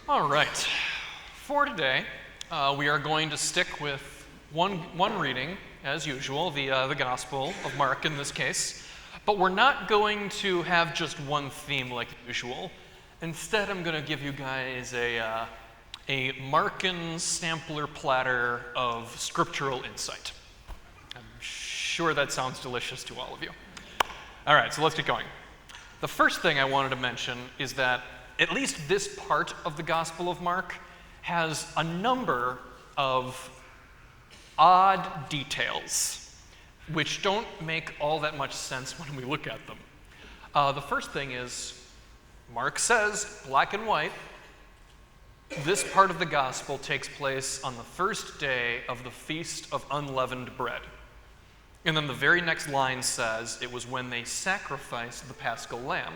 All right. For today, we are going to stick with one reading, as usual, the Gospel of Mark in this case. But we're not going to have just one theme like usual. Instead, I'm going to give you guys a Markan sampler platter of scriptural insight. I'm sure that sounds delicious to all of you. All right, so let's get going. The first thing I wanted to mention is that at least this part of the Gospel of Mark has a number of odd details which don't make all that much sense when we look at them. The first thing is, Mark says, black and white, this part of the Gospel takes place on the first day of the Feast of Unleavened Bread. And then the very next line says it was when they sacrificed the Paschal Lamb.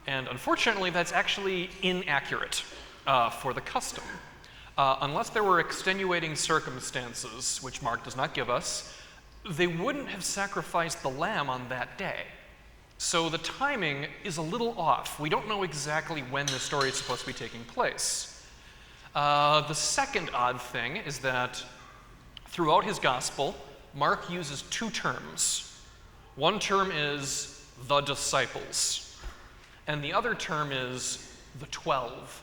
And unfortunately, that's actually inaccurate for the custom. Unless there were extenuating circumstances, which Mark does not give us, they wouldn't have sacrificed the lamb on that day. So the timing is a little off. We don't know exactly when the story is supposed to be taking place. The second odd thing is that throughout his gospel, Mark uses two terms. One term is the disciples, and the other term is the 12.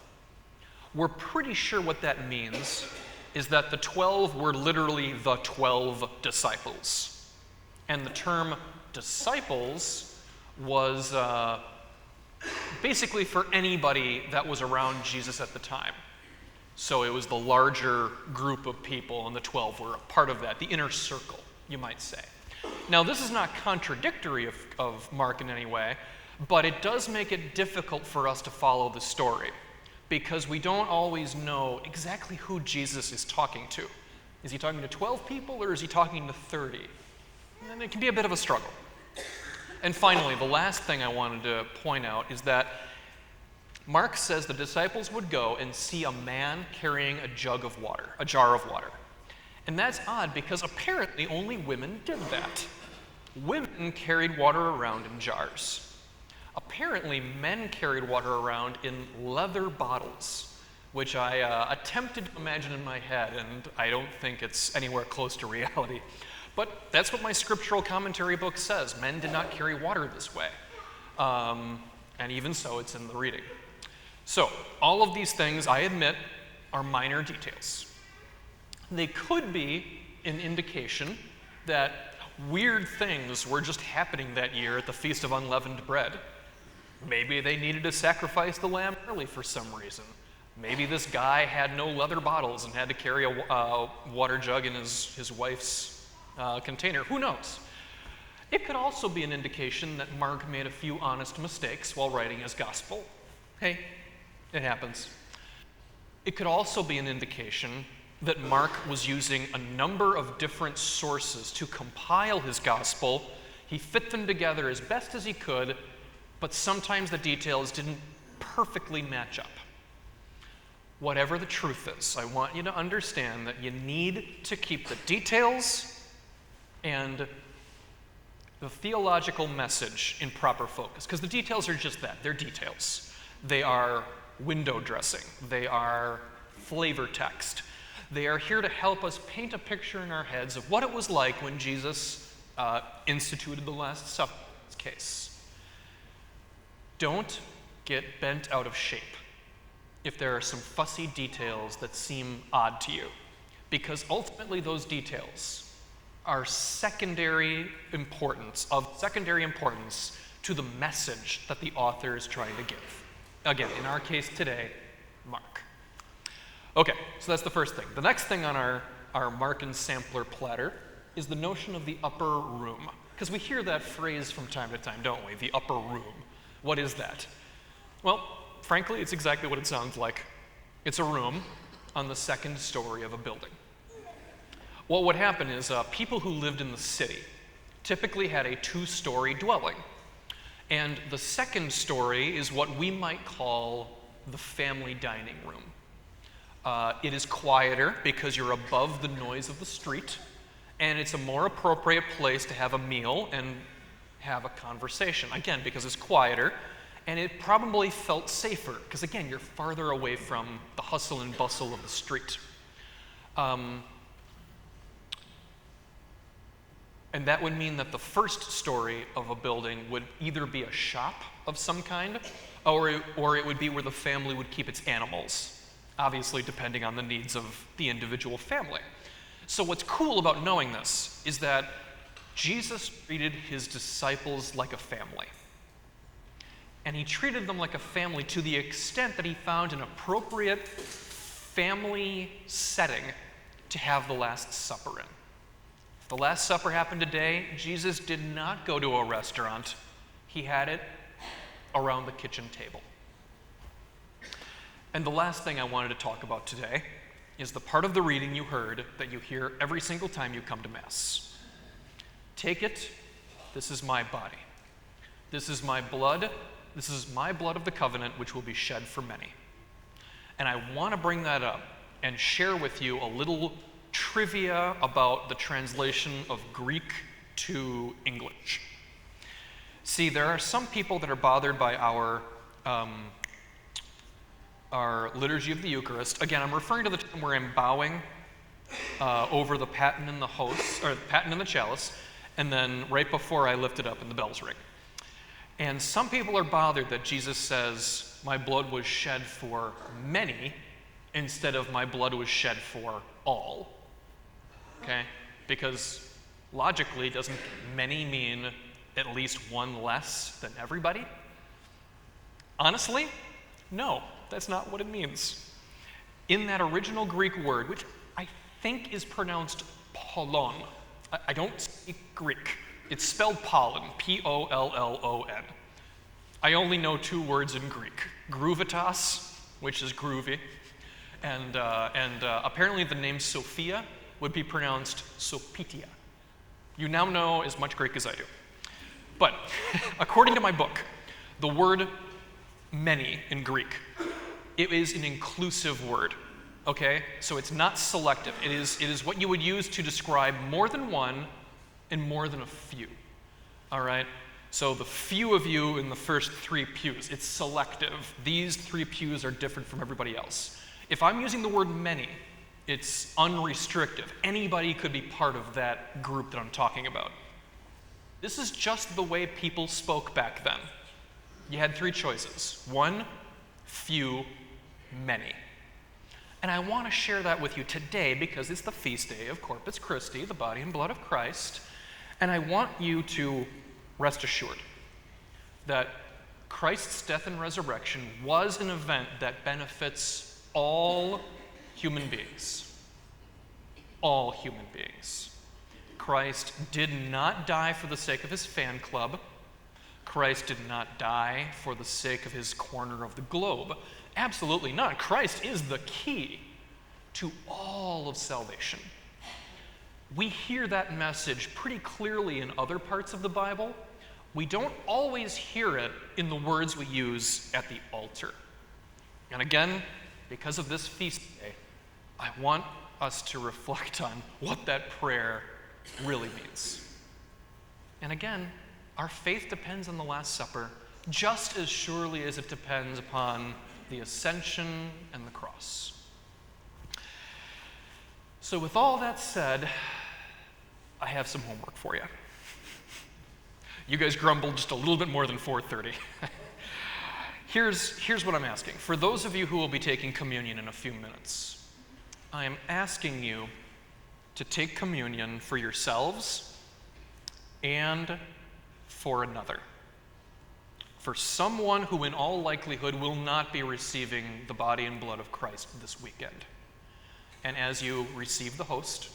We're pretty sure what that means is that the 12 were literally the 12 disciples. And the term disciples was basically for anybody that was around Jesus at the time. So it was the larger group of people, and the 12 were a part of that, the inner circle, you might say. Now, this is not contradictory of Mark in any way, but it does make it difficult for us to follow the story because we don't always know exactly who Jesus is talking to. Is he talking to 12 people or is he talking to 30? And it can be a bit of a struggle. And finally, the last thing I wanted to point out is that Mark says the disciples would go and see a man carrying a jar of water. And that's odd because apparently only women did that. Women carried water around in jars. Apparently, men carried water around in leather bottles, which I attempted to imagine in my head, and I don't think it's anywhere close to reality. But that's what my scriptural commentary book says. Men did not carry water this way. And even so, it's in the reading. So, all of these things, I admit, are minor details. They could be an indication that weird things were just happening that year at the Feast of Unleavened Bread. Maybe they needed to sacrifice the lamb early for some reason. Maybe this guy had no leather bottles and had to carry a water jug in his wife's container. Who knows? It could also be an indication that Mark made a few honest mistakes while writing his gospel. Hey, it happens. It could also be an indication that Mark was using a number of different sources to compile his gospel. He fit them together as best as he could, but sometimes the details didn't perfectly match up. Whatever the truth is, I want you to understand that you need to keep the details and the theological message in proper focus, because the details are just that, they're details. They are window dressing, they are flavor text. They are here to help us paint a picture in our heads of what it was like when Jesus instituted the Last Supper in this case. Don't get bent out of shape if there are some fussy details that seem odd to you, because ultimately those details are secondary importance to the message that the author is trying to give. Again, in our case today, Mark. Okay, so that's the first thing. The next thing on our Markan sampler platter is the notion of the upper room. Because we hear that phrase from time to time, don't we? The upper room. What is that? Well, frankly, it's exactly what it sounds like. It's a room on the second story of a building. What would happen is people who lived in the city typically had a two-story dwelling. And the second story is what we might call the family dining room. It is quieter because you're above the noise of the street, and it's a more appropriate place to have a meal and have a conversation. Again, because it's quieter, And it probably felt safer, because again, you're farther away from the hustle and bustle of the street. And that would mean that the first story of a building would either be a shop of some kind, or it would be where the family would keep its animals, obviously depending on the needs of the individual family. So what's cool about knowing this is that Jesus treated his disciples like a family. And he treated them like a family to the extent that he found an appropriate family setting to have the Last Supper in. If the Last Supper happened today, Jesus did not go to a restaurant. He had it around the kitchen table. And the last thing I wanted to talk about today is the part of the reading you heard that you hear every single time you come to Mass. Take it, this is my body. This is my blood. This is my blood of the covenant, which will be shed for many. And I want to bring that up and share with you a little trivia about the translation of Greek to English. See, there are some people that are bothered by our liturgy of the Eucharist. Again, I'm referring to the time where I'm bowing over the paten and the host, or the paten and the chalice, and then right before I lift it up and the bells ring. And some people are bothered that Jesus says, my blood was shed for many, instead of my blood was shed for all. Okay? Because logically, doesn't many mean at least one less than everybody? Honestly, no, that's not what it means. In that original Greek word, which I think is pronounced polon, I don't speak Greek. It's spelled pollen, P-O-L-L-O-N. I only know two words in Greek, groovitas, which is groovy, and apparently the name Sophia would be pronounced Sopitia. You now know as much Greek as I do. But according to my book, the word many in Greek, it is an inclusive word, okay? So it's not selective. It is what you would use to describe more than one and more than a few, all right? So the few of you in the first 3 pews, it's selective. These 3 pews are different from everybody else. If I'm using the word many, it's unrestrictive. Anybody could be part of that group that I'm talking about. This is just the way people spoke back then. You had 3 choices. One, few, many. And I want to share that with you today because it's the feast day of Corpus Christi, the body and blood of Christ. And I want you to rest assured that Christ's death and resurrection was an event that benefits all human beings. All human beings. Christ did not die for the sake of his fan club. Christ did not die for the sake of his corner of the globe. Absolutely not. Christ is the key to all of salvation. We hear that message pretty clearly in other parts of the Bible. We don't always hear it in the words we use at the altar. And again, because of this feast day, I want us to reflect on what that prayer really means. And again, our faith depends on the Last Supper just as surely as it depends upon the ascension and the cross. So with all that said, I have some homework for you. You guys grumbled just a little bit more than 4:30. Here's what I'm asking. For those of you who will be taking communion in a few minutes, I am asking you to take communion for yourselves and for another. For someone who in all likelihood will not be receiving the body and blood of Christ this weekend. And as you receive the host,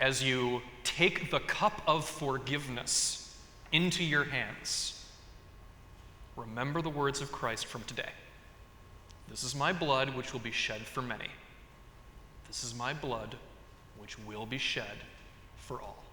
as you take the cup of forgiveness into your hands, remember the words of Christ from today. This is my blood which will be shed for many. This is my blood which will be shed for all.